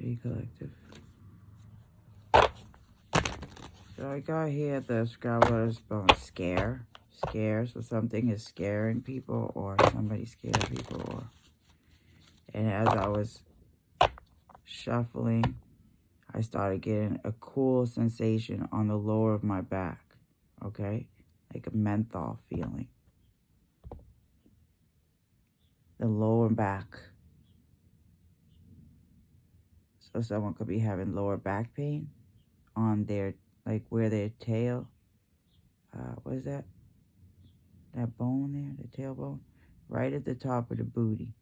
Be collective. So I got here the Scrabble about scare. Scare. So something is scaring people or somebody scared people. And as I was shuffling, I started getting a cool sensation on the lower of my back. Okay? Like a menthol feeling. The lower back. So someone could be having lower back pain on their, like where their tail, what is that? That bone there, the tailbone? Right at the top of the booty.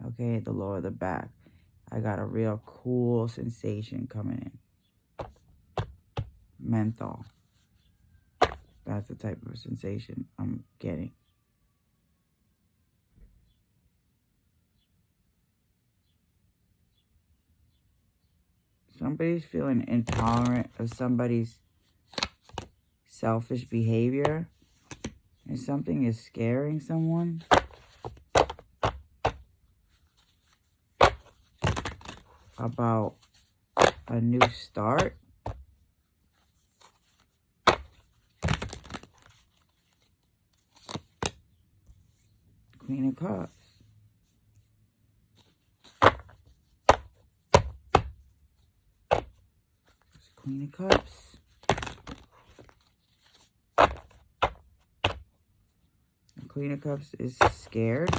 Okay, at the lower of the back. I got a real cool sensation coming in. Menthol. That's the type of sensation I'm getting. Somebody's feeling intolerant of somebody's selfish behavior, and something is scaring someone. About a new start. Queen of Cups. Queen of Cups. The Queen of Cups is scared.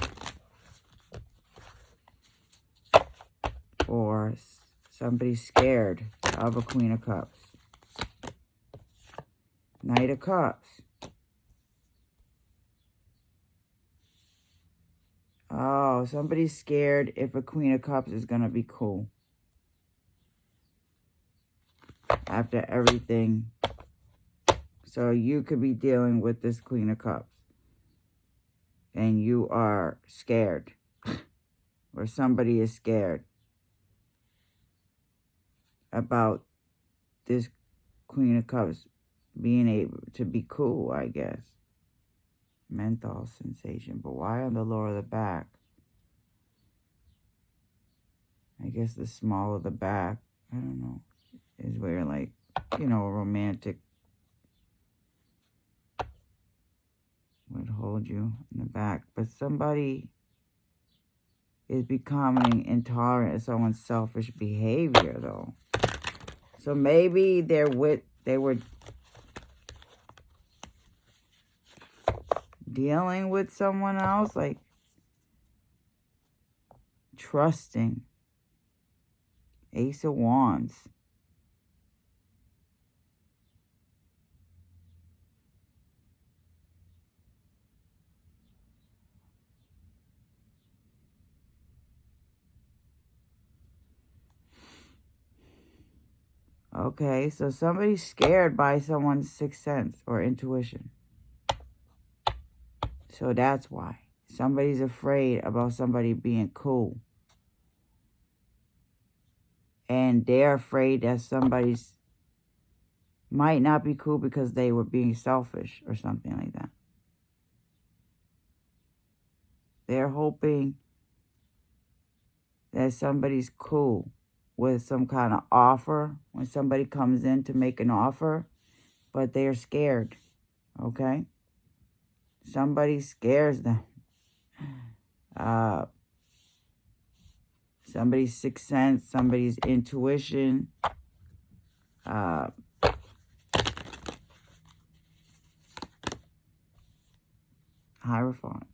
Or somebody's scared of a Queen of Cups. Knight of Cups. Oh, somebody's scared if a Queen of Cups is going to be cool. After everything. So you could be dealing with this Queen of Cups. And you are scared. Or somebody is scared about this Queen of Cups being able to be cool, I guess. Menthol sensation. But why on the lower of the back? I guess the small of the back, I don't know, is where, like, you know, a romantic would hold you in the back. But somebody is becoming intolerant of someone's selfish behavior, though. So maybe they were dealing with someone else, like trusting. Ace of Wands. Okay, so somebody's scared by someone's sixth sense or intuition. So that's why. Somebody's afraid about somebody being cool. And they're afraid that somebody's might not be cool because they were being selfish or something like that. They're hoping that somebody's cool with some kind of offer when somebody comes in to make an offer, but they're scared, okay? Somebody scares them. Somebody's sixth sense, somebody's intuition. Hierophant.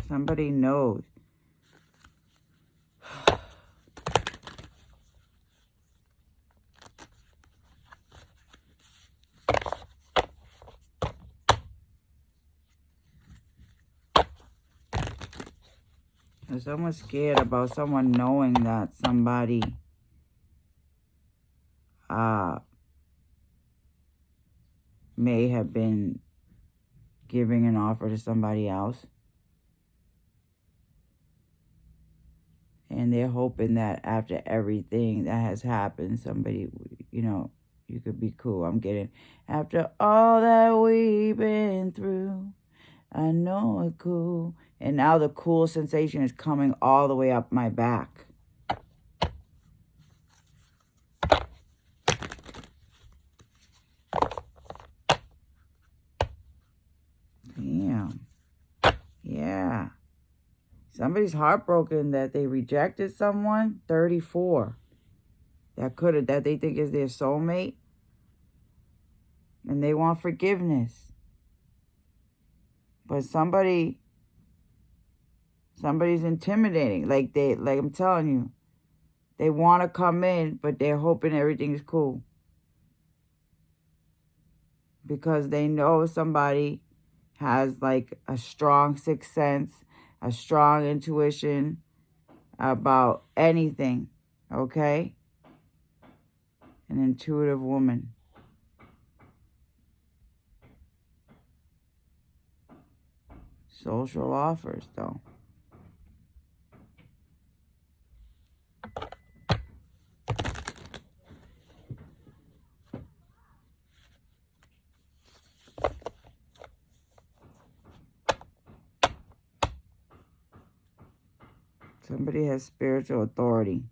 Somebody knows. If someone's scared about someone knowing that somebody may have been giving an offer to somebody else. And they're hoping that after everything that has happened, somebody, you know, You could be cool. I'm getting, after all that we've been through, I know it's cool. And now the cool sensation is coming all the way up my back. Damn. Yeah. Somebody's heartbroken that they rejected someone. 34. That they think is their soulmate. And they want forgiveness. But somebody's intimidating. Like I'm telling you, they want to come in, but they're hoping everything's cool. Because they know somebody has like a strong sixth sense, a strong intuition about anything, okay? An intuitive woman. Social offers, though. Somebody has spiritual authority.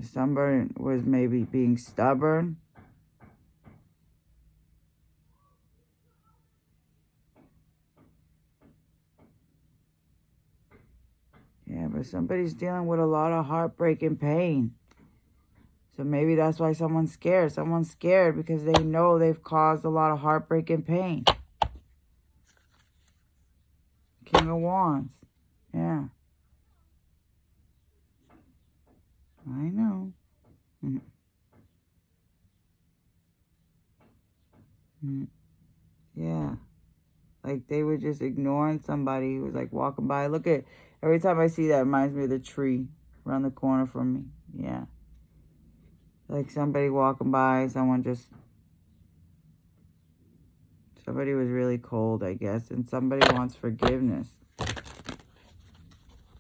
Somebody was maybe being stubborn. Yeah, but somebody's dealing with a lot of heartbreak and pain. So maybe that's why someone's scared. Someone's scared because they know they've caused a lot of heartbreak and pain. King of Wands. Yeah. I know. Yeah. Like they were just ignoring somebody who was like walking by. Look at, every time I see that, it reminds me of the tree around the corner from me. Yeah. Like somebody walking by, somebody was really cold, I guess, and somebody wants forgiveness.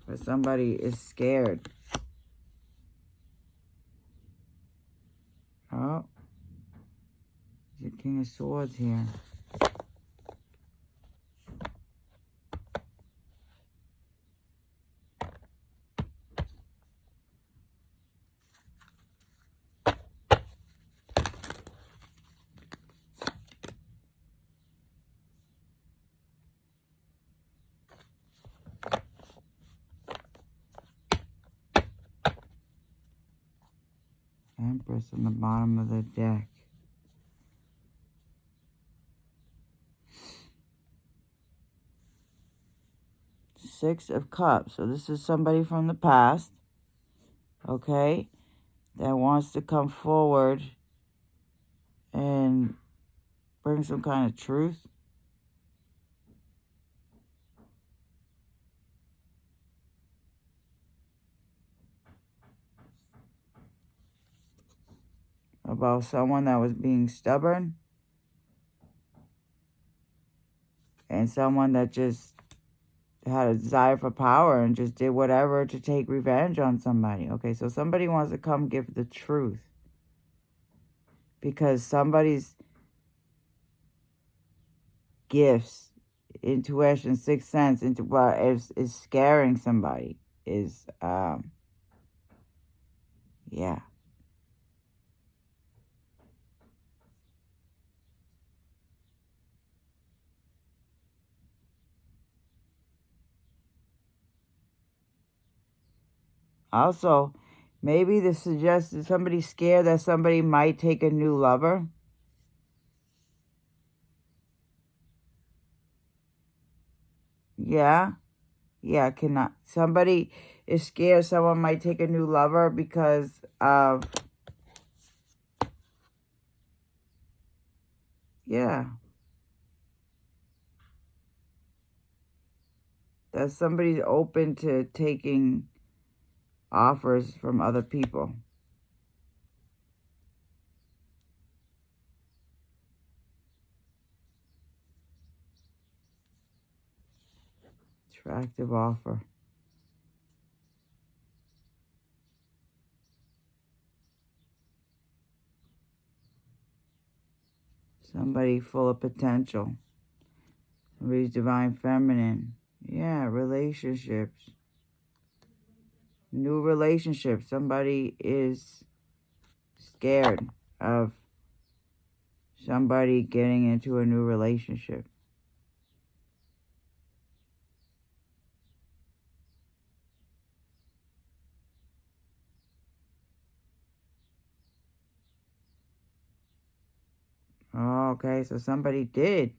But somebody is scared. Oh. There's a King of Swords here. Empress on the bottom of the deck. Six of Cups. So this is somebody from the past, okay, that wants to come forward and bring some kind of truth. About someone that was being stubborn. And someone that just had a desire for power and just did whatever to take revenge on somebody. Okay, so somebody wants to come give the truth. Because somebody's gifts, intuition, sixth sense, into what is scaring somebody. Yeah. Also, maybe this suggests that somebody's scared that somebody might take a new lover. Yeah. Yeah, cannot. Somebody is scared someone might take a new lover because of, yeah. That somebody's open to taking offers from other people. Attractive offer. Somebody full of potential. Somebody's divine feminine. Yeah, relationships. New relationships. Somebody is scared of somebody getting into a new relationship. Oh, okay, so somebody did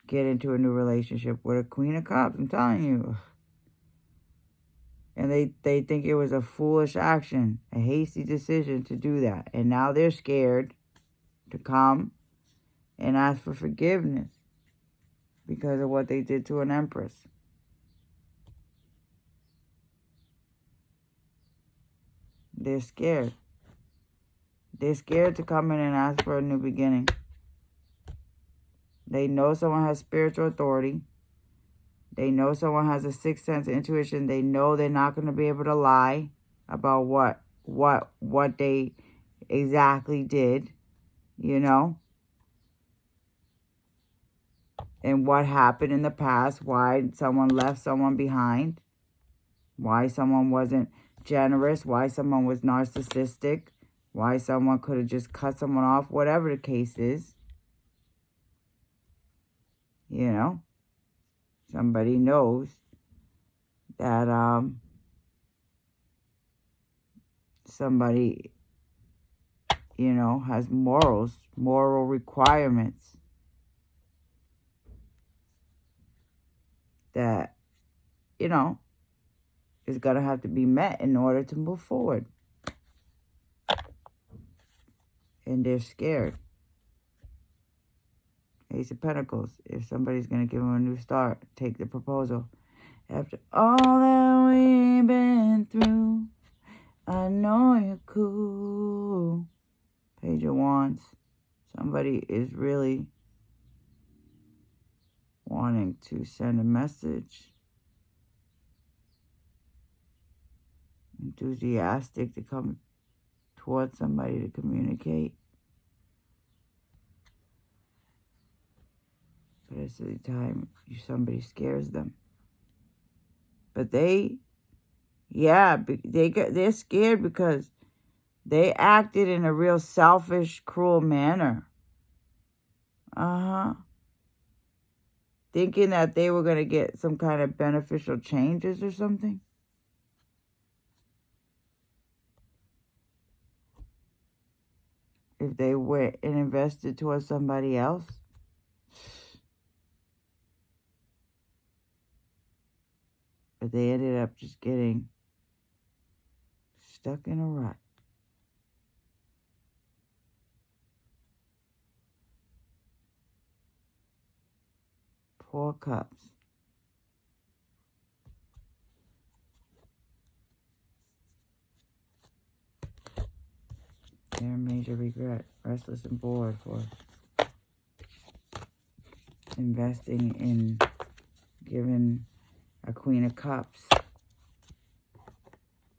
get into a new relationship with a Queen of Cups, I'm telling you. And they think it was a foolish action, a hasty decision to do that. And now they're scared to come and ask for forgiveness because of what they did to an empress. They're scared. They're scared to come in and ask for a new beginning. They know someone has spiritual authority. They know someone has a sixth sense intuition. They know they're not going to be able to lie about what they exactly did, you know, and what happened in the past, why someone left someone behind, why someone wasn't generous, why someone was narcissistic, why someone could have just cut someone off, whatever the case is, you know. Somebody knows that somebody, you know, has moral requirements that, you know, is going to have to be met in order to move forward. And they're scared. Ace of Pentacles. If somebody's going to give them a new start, take the proposal. After all that we've been through, I know you're cool. Page of Wands. Somebody is really wanting to send a message. Enthusiastic to come towards somebody to communicate. But at the time, somebody scares them. But they're scared because they acted in a real selfish, cruel manner. Thinking that they were going to get some kind of beneficial changes or something. If they went and invested towards somebody else. But they ended up just getting stuck in a rut. Four Cups. Their major regret. Restless and bored for investing in giving a Queen of Cups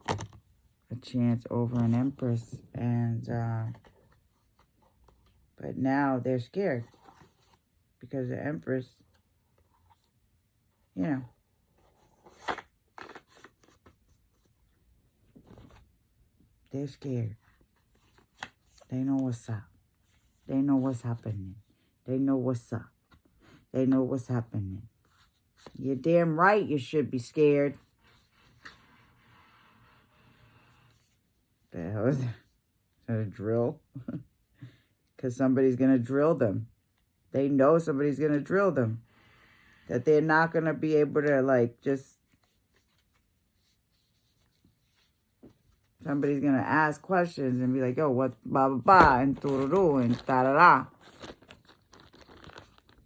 a chance over an Empress. And but now they're scared because the Empress, you know, they're scared. They know what's up. They know what's happening. They know what's up. They know what's happening. You're damn right you should be scared. The hell is that? Is that a drill? Because somebody's going to drill them. They know somebody's going to drill them. That they're not going to be able to, like, just... Somebody's going to ask questions and be like, yo, what, blah, blah, blah, and doo-doo-doo, and da-da-da.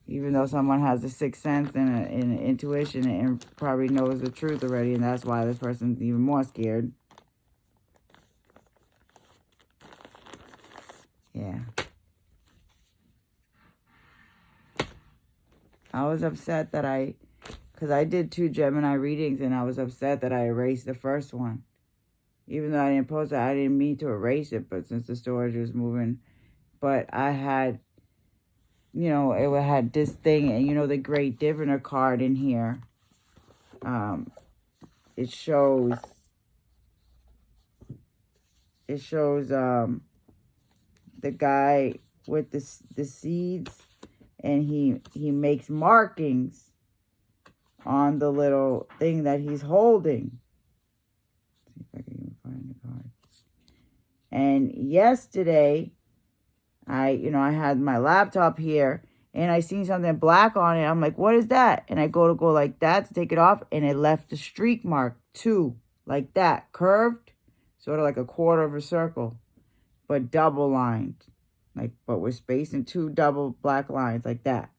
Even though someone has a sixth sense and an intuition and probably knows the truth already, and that's why this person's even more scared. Yeah. I was upset that because I did 2 Gemini readings, and I was upset that I erased the first one. Even though I didn't post it, I didn't mean to erase it, but since the storage was moving. But I had it had this thing, and the Great Diviner card in here. It shows the guy with the seeds, and he makes markings on the little thing that he's holding. Let's see if I can even find the card. And yesterday, I had my laptop here, and I seen something black on it. I'm like, what is that? And I go like that to take it off, and it left a streak mark too, like that, curved, sort of like a quarter of a circle, but double lined, but with space and two double black lines like that.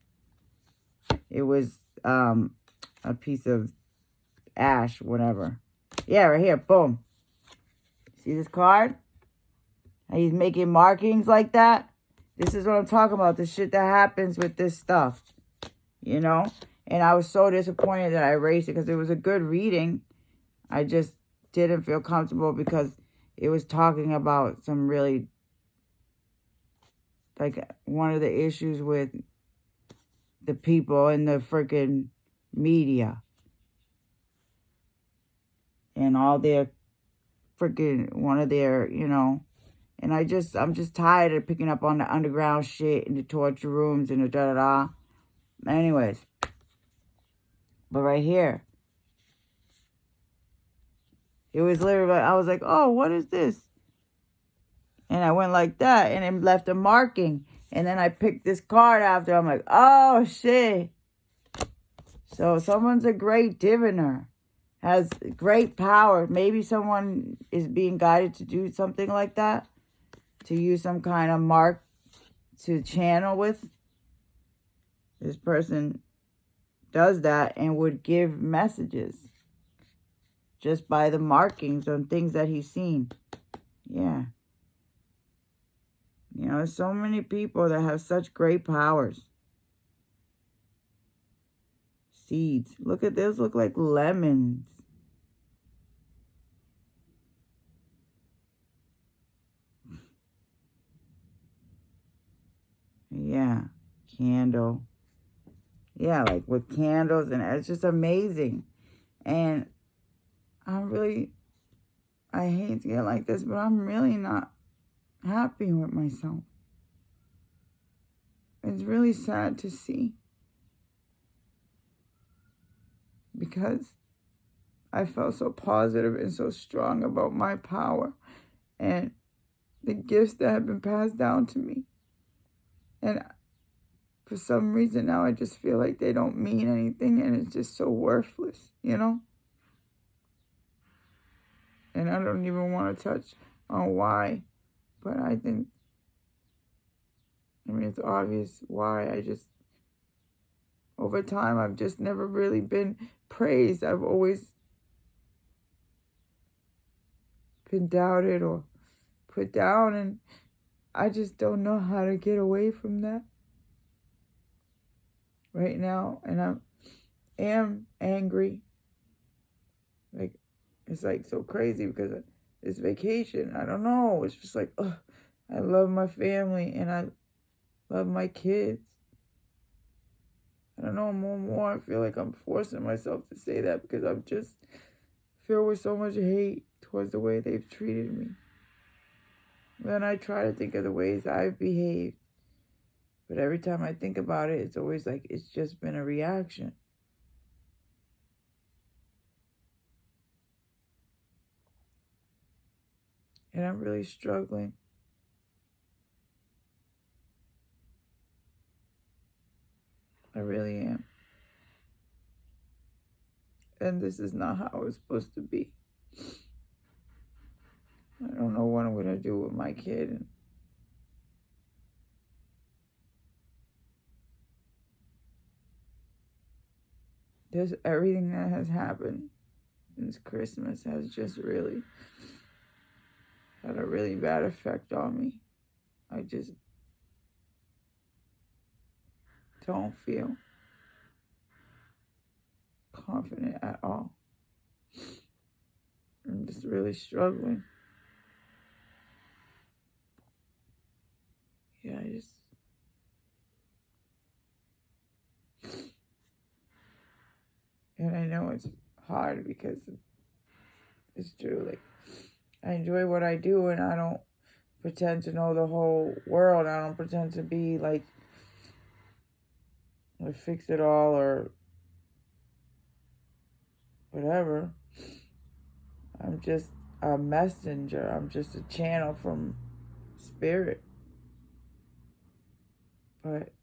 It was a piece of ash, whatever. Yeah, right here, boom. See this card? How he's making markings like that? This is what I'm talking about, the shit that happens with this stuff, And I was so disappointed that I erased it because it was a good reading. I just didn't feel comfortable because it was talking about some really, one of the issues with the people in the freaking media. And all their freaking, one of their, And I'm just tired of picking up on the underground shit and the torture rooms and the da-da-da. Anyways. But right here. It was literally, I was like, oh, what is this? And I went like that, and it left a marking. And then I picked this card after. I'm like, oh, shit. So someone's a great diviner. Has great power. Maybe someone is being guided to do something like that. To use some kind of mark to channel with. This person does that and would give messages just by the markings on things that he's seen. Yeah. There's so many people that have such great powers. Seeds. Look at this. Look like lemons. Yeah. Candle. Yeah, like with candles, and it's just amazing. And I hate to get like this, but I'm really not happy with myself. It's really sad to see. Because I felt so positive and so strong about my power and the gifts that have been passed down to me. And for some reason now I just feel like they don't mean anything, and it's just so worthless, And I don't even want to touch on why, but it's obvious why. Over time, I've just never really been praised. I've always been doubted or put down, and I just don't know how to get away from that right now. And I am angry. It's so crazy because of this vacation. I don't know. It's just I love my family and I love my kids. I don't know, more and more I feel like I'm forcing myself to say that because I'm just filled with so much hate towards the way they've treated me. Then I try to think of the ways I've behaved. But every time I think about it, it's always it's just been a reaction. And I'm really struggling. I really am. And this is not how it's supposed to be. I don't know what I'm going to do with my kid. And there's everything that has happened since Christmas has just really had a really bad effect on me. I just don't feel confident at all. I'm just really struggling. Yeah, And I know it's hard because it's true. Like, I enjoy what I do, and I don't pretend to know the whole world. I don't pretend to be like fix it all or whatever. I'm just a messenger. I'm just a channel from spirit. But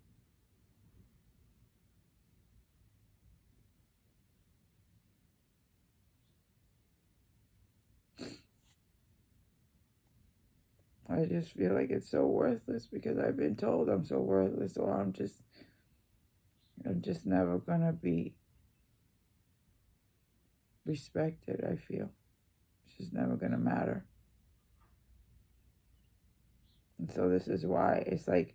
I just feel like it's so worthless because I've been told I'm so worthless, or I'm just never gonna be respected, I feel. It's just never gonna matter. And so this is why it's like,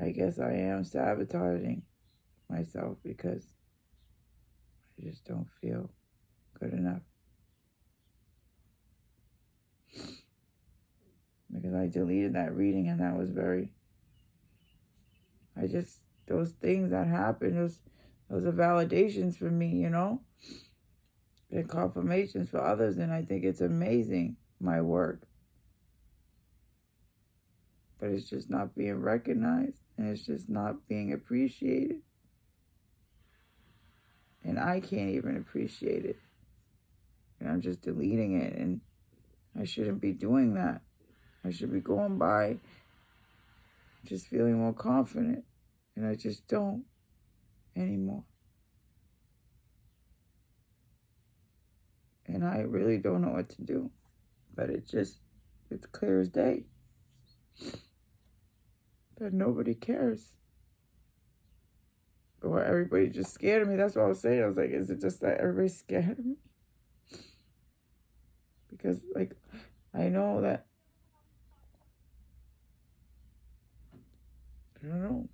I guess I am sabotaging myself because I just don't feel good enough. Because I deleted that reading, and that was those things that happened, those are validations for me, you know? And confirmations for others, and I think it's amazing, my work. But it's just not being recognized, and it's just not being appreciated. And I can't even appreciate it. And I'm just deleting it, and I shouldn't be doing that. I should be going by just feeling more confident, and I just don't anymore. And I really don't know what to do, but it's clear as day that nobody cares. Or everybody's just scared of me. That's what I was saying. I was like, is it just that everybody's scared of me? Because, like, I know that, I don't know,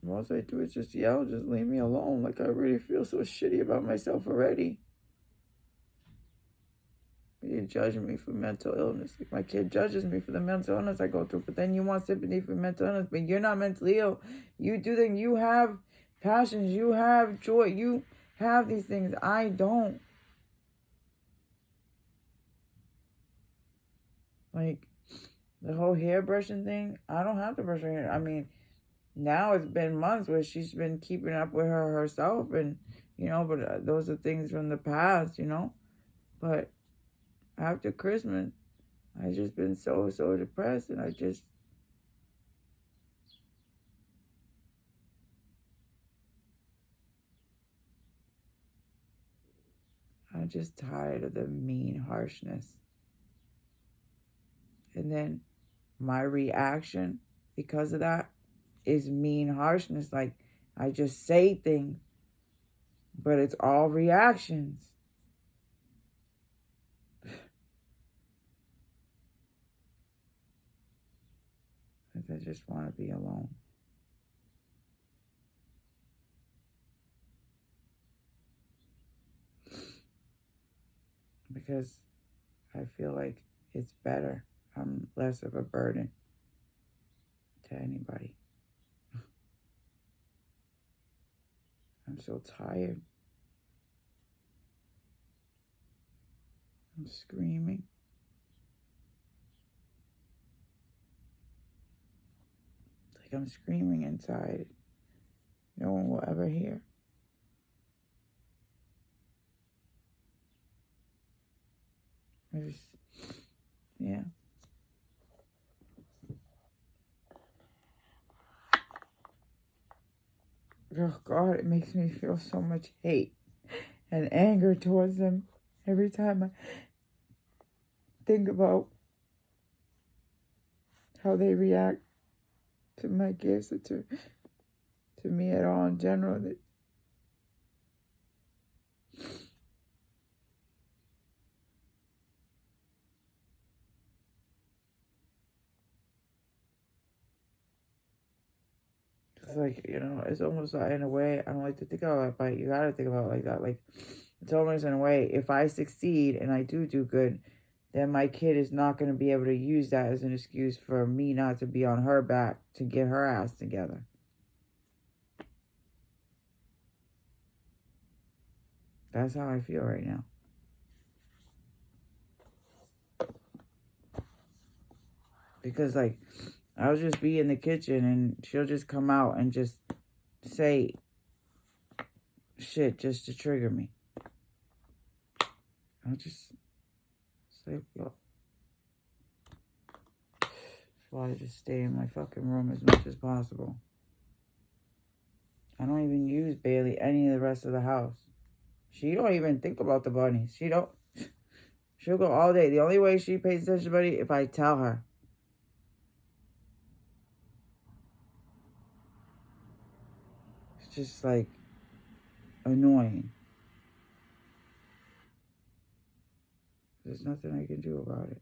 most I do is just yell, just leave me alone. Like, I really feel so shitty about myself already. You're judging me for mental illness. Like, my kid judges me for the mental illness I go through, but then you want sympathy for mental illness, but you're not mentally ill. You do things, you have passions, you have joy, you have these things. I don't. Like, the whole hair brushing thing, I don't have to brush her hair. I mean, now it's been months where she's been keeping up with her herself, and, you know, but those are things from the past, you know. But after Christmas, I just been so depressed, and I'm just tired of the mean harshness. And then my reaction because of that is mean harshness. Like, I just say things, but it's all reactions. I just want to be alone. Because I feel like it's better. I'm less of a burden to anybody. I'm so tired. I'm screaming. It's like I'm screaming inside. No one will ever hear. Yeah. Oh God, it makes me feel so much hate and anger towards them every time I think about how they react to my gifts or to me at all in general. It's like, you know, it's almost like, in a way, I don't like to think about it, but you gotta think about it like that. Like, it's almost in a way, if I succeed and I do good, then my kid is not going to be able to use that as an excuse for me not to be on her back to get her ass together. That's how I feel right now. Because, like, I'll just be in the kitchen and she'll just come out and just say shit just to trigger me. I'll just say, yo. That's why I just stay in my fucking room as much as possible. I don't even use barely any of the rest of the house. She don't even think about the bunnies. She'll go all day. The only way she pays attention to bunny if I tell her. It's just like annoying. There's nothing I can do about it.